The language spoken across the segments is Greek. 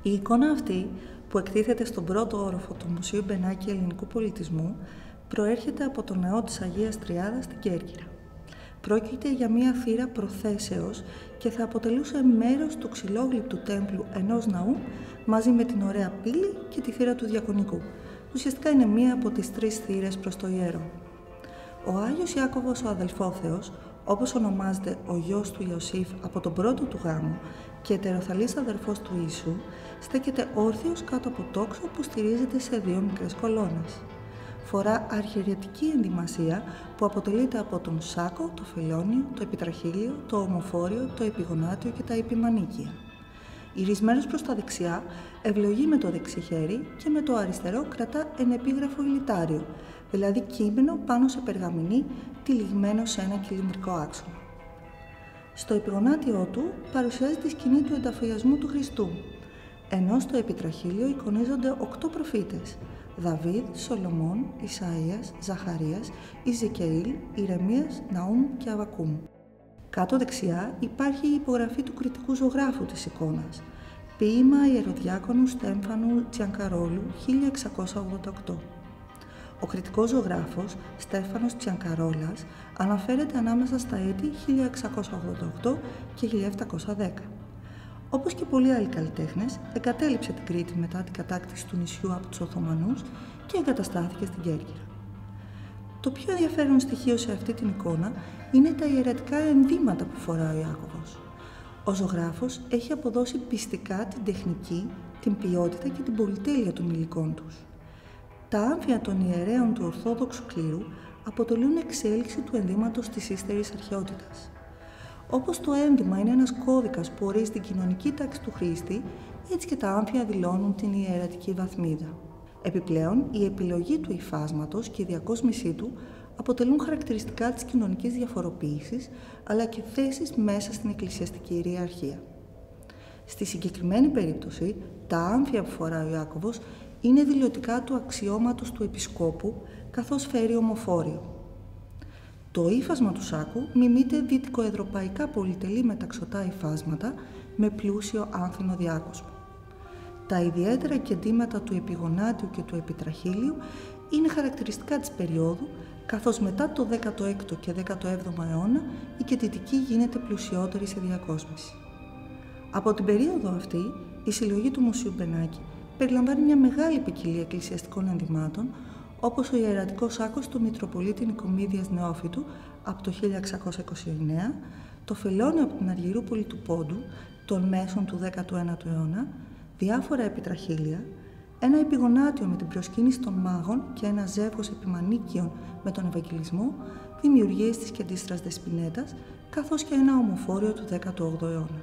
Η εικόνα αυτή, που εκτίθεται στον πρώτο όροφο του Μουσείου Μπενάκη Ελληνικού Πολιτισμού, προέρχεται από το ναό της Αγίας Τριάδας στην Κέρκυρα. Πρόκειται για μία θύρα προθέσεως και θα αποτελούσε μέρος του ξυλόγλυπτου τέμπλου ενός ναού μαζί με την ωραία πύλη και τη θύρα του Διακονικού. Ουσιαστικά είναι μία από τις 3 θύρες προς το ιερό. Ο Άγιος Ιάκωβος ο Αδελφόθεος, όπως ονομάζεται ο γιος του Ιωσήφ από τον πρώτο του γάμο και ετεροθαλής αδερφός του Ιησού, στέκεται όρθιος κάτω από τόξο που στηρίζεται σε 2 μικρές κολόνες. Φορά αρχιερετική ενδυμασία που αποτελείται από τον σάκο, το φελόνιο, το επιτραχύλιο, το ομοφόριο, το επιγονάτιο και τα επιμανίκια. Ιρισμένος προς τα δεξιά, ευλογεί με το δεξί χέρι και με το αριστερό κρατά ενεπίγραφο ηλιτάριο, δηλαδή κείμενο πάνω σε περγαμηνή τυλιγμένο σε ένα κυλινδρικό άξονα. Στο επιγονάτιό του παρουσιάζει τη σκηνή του ενταφιασμού του Χριστού, ενώ στο επιτραχύλιο εικονίζονται 8 προφήτες: Δαβίδ, Σολομών, Ισαΐας, Ζαχαρίας, Ιζεκεήλ, Ιρεμίας, Ναούμ και Αβακούμ. Κάτω δεξιά υπάρχει η υπογραφή του κριτικού ζωγράφου της εικόνας, ποίημα ιεροδιάκονου Στέφανου Τσιανκαρόλου 1688. Ο κριτικός ζωγράφος Στέφανος Τσιανκαρόλας αναφέρεται ανάμεσα στα έτη 1688 και 1710. Όπως και πολλοί άλλοι καλλιτέχνες, εγκατέλειψε την Κρήτη μετά την κατάκτηση του νησιού από τους Οθωμανούς και εγκαταστάθηκε στην Κέρκυρα. Το πιο ενδιαφέρον στοιχείο σε αυτή την εικόνα είναι τα ιερατικά ενδύματα που φοράει ο Ιάκωβος. Ο ζωγράφος έχει αποδώσει πιστικά την τεχνική, την ποιότητα και την πολυτέλεια των υλικών τους. Τα άμφια των ιερέων του Ορθόδοξου κλήρου αποτελούν εξέλιξη του ενδύματος της ύστερης αρχαιότητας. Όπως το ένδυμα είναι ένας κώδικας που ορίζει την κοινωνική τάξη του χρήστη, έτσι και τα άμφια δηλώνουν την ιερατική βαθμίδα. Επιπλέον, η επιλογή του υφάσματος και η διακόσμησή του αποτελούν χαρακτηριστικά της κοινωνικής διαφοροποίησης, αλλά και θέσεις μέσα στην εκκλησιαστική ιεραρχία. Στη συγκεκριμένη περίπτωση, τα άμφια που φοράει ο Ιάκωβος είναι δηλωτικά του αξιώματος του επισκόπου, καθώς φέρει ομοφόριο. Το ύφασμα του σάκου μιμείται δυτικοευρωπαϊκά πολυτελή μεταξωτά υφάσματα με πλούσιο άνθινο διάκοσμο. Τα ιδιαίτερα κεντήματα του επιγονάτιου και του επιτραχύλιου είναι χαρακτηριστικά της περίοδου, καθώς μετά το 16ο και 17ο αιώνα η κεντητική γίνεται πλουσιότερη σε διακόσμηση. Από την περίοδο αυτή, η συλλογή του Μουσείου Μπενάκη περιλαμβάνει μια μεγάλη ποικιλία εκκλησιαστικών ενδυμάτων, όπως ο ιερατικός σάκος του Μητροπολίτη Νικομίδιας Νεόφυτου από το 1629, το φελόνιο από την Αργυρούπολη του Πόντου των μέσων του 19ου αιώνα, διάφορα επιτραχύλια, ένα επιγονάτιο με την προσκύνηση των μάγων και ένα ζεύγος επιμανίκιων με τον Ευαγγελισμό, δημιουργίες της Κεντίστρας Δεσποινέτας, καθώς και ένα ομοφόριο του 18ου αιώνα.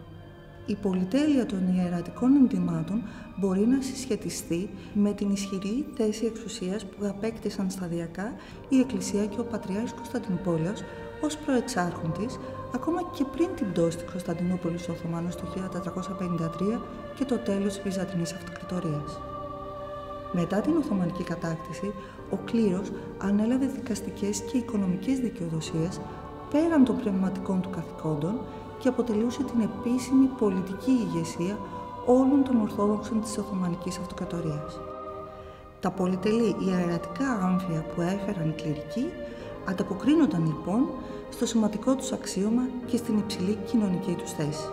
Η πολυτέλεια των ιερατικών ενδυμάτων μπορεί να συσχετιστεί με την ισχυρή θέση εξουσίας που απέκτησαν σταδιακά η Εκκλησία και ο Πατριάρχης Κωνσταντινούπολεως ως προεξάρχον της, ακόμα και πριν την πτώση της Κωνσταντινούπολης στους Οθωμανούς το 1453 και το τέλος της Βυζαντινής Αυτοκρατορίας. Μετά την Οθωμανική κατάκτηση, ο κλήρος ανέλαβε δικαστικές και οικονομικές δικαιοδοσίες πέραν των πνευματικών του καθηκόντων και αποτελούσε την επίσημη πολιτική ηγεσία όλων των Ορθόδοξων της Οθωμανικής Αυτοκρατορίας. Τα πολυτελή ιερατικά άμφια που έφεραν οι κληρικοί ανταποκρίνονταν λοιπόν στο σημαντικό τους αξίωμα και στην υψηλή κοινωνική τους θέση.